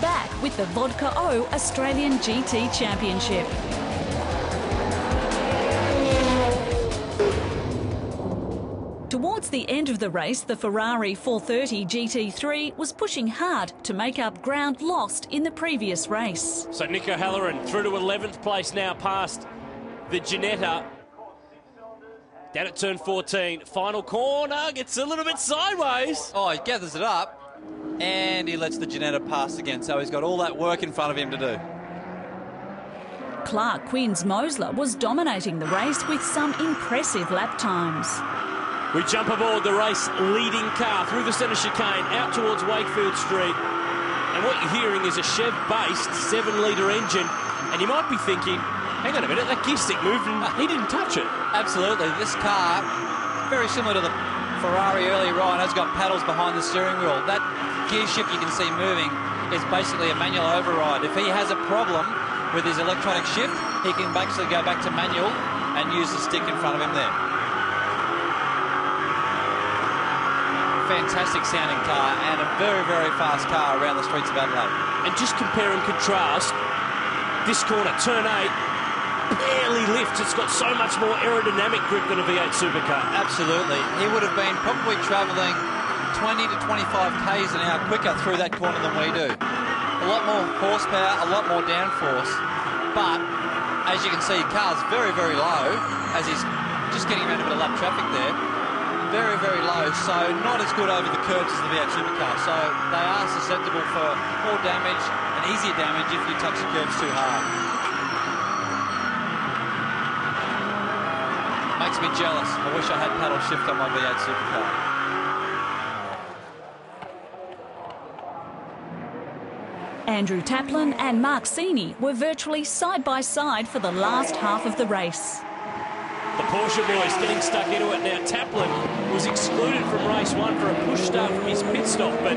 back with the Vodka O Australian GT Championship. Towards the end of the race, the Ferrari 430 GT3 was pushing hard to make up ground lost in the previous race. So Nico Halloran through to 11th place now past the Ginetta. Down at turn 14, final corner, gets a little bit sideways. Oh, he gathers it up and he lets the Ginetta pass again, so he's got all that work in front of him to do. Clark Quinn's Mosler was dominating the race with some impressive lap times. We jump aboard the race leading car through the centre chicane out towards Wakefield Street. And what you're hearing is a Chev-based 7-litre engine. And you might be thinking, hang on a minute, that gear stick moved and he didn't touch it. Absolutely. This car, very similar to the Ferrari earlier on, has got paddles behind the steering wheel. That gear shift you can see moving is basically a manual override. If he has a problem with his electronic shift, he can basically go back to manual and use the stick in front of him there. Fantastic sounding car and a very, very fast car around the streets of Adelaide. And just compare and contrast, this corner, turn 8, barely lifts. It's got so much more aerodynamic grip than a V8 supercar. Absolutely. He would have been probably travelling 20 to 25 k's an hour quicker through that corner than we do. A lot more horsepower, a lot more downforce. But, as you can see, car's very, very low as he's just getting around a bit of lap traffic there. Very, very low, so not as good over the curbs as the V8 supercar. So they are susceptible for more damage and easier damage if you touch the curbs too hard. Makes me jealous. I wish I had paddle shift on my V8 supercar. Andrew Taplin and Mark Sini were virtually side by side for the last half of the race. The Porsche boys getting stuck into it now. Taplin was excluded from race 1 for a push start from his pit stop, but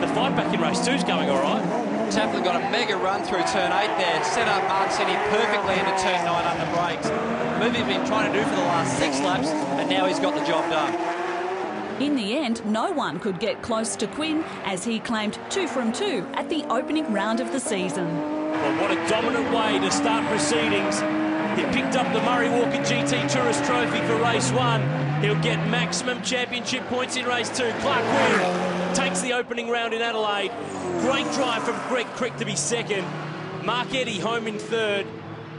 the fight back in race 2 is going all right. Taplin got a mega run through turn 8 there, set up Mark Sini perfectly into turn 9 under brakes. Move he's been trying to do for the last 6 laps, and now he's got the job done. In the end, no one could get close to Quinn as he claimed 2 from 2 at the opening round of the season. Well, what a dominant way to start proceedings. He picked up the Murray Walker GT Tourist Trophy for race 1. He'll get maximum championship points in race 2. Clark Quinn takes the opening round in Adelaide. Great drive from Greg Crick to be second. Mark Eddy home in third.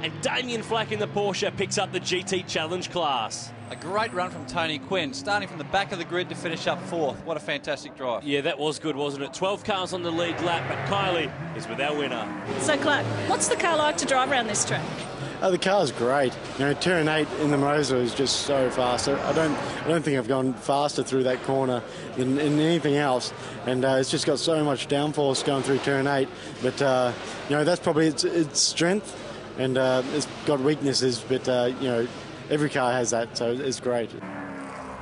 And Damien Flack in the Porsche picks up the GT Challenge class. A great run from Tony Quinn, starting from the back of the grid to finish up 4th. What a fantastic drive. Yeah, that was good, wasn't it? 12 cars on the lead lap, but Kylie is with our winner. So, Clark, what's the car like to drive around this track? The car's great. You know, turn 8 in the Mosler is just so fast. I don't think I've gone faster through that corner than in anything else. And it's just got so much downforce going through turn 8. But you know, that's probably its strength, and it's got weaknesses. But you know, every car has that, so it's great.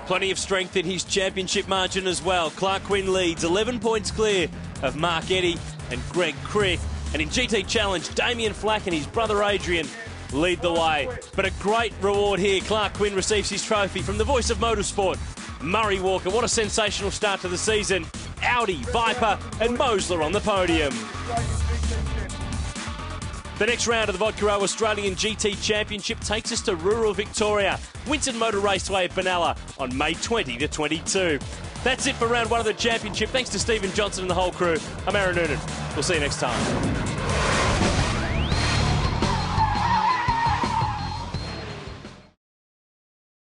Plenty of strength in his championship margin as well. Clark Quinn leads 11 points clear of Mark Eddy and Greg Crick. And in GT Challenge, Damien Flack and his brother Adrian lead the way. But a great reward here. Clark Quinn receives his trophy from the voice of motorsport, Murray Walker. What a sensational start to the season. Audi, Viper and Mosler on the podium. The next round of the Vodka O Australian GT Championship takes us to rural Victoria, Winton Motor Raceway at Benalla on May 20 to 22. That's it for round 1 of the championship. Thanks to Stephen Johnson and the whole crew. I'm Aaron Noonan. We'll see you next time.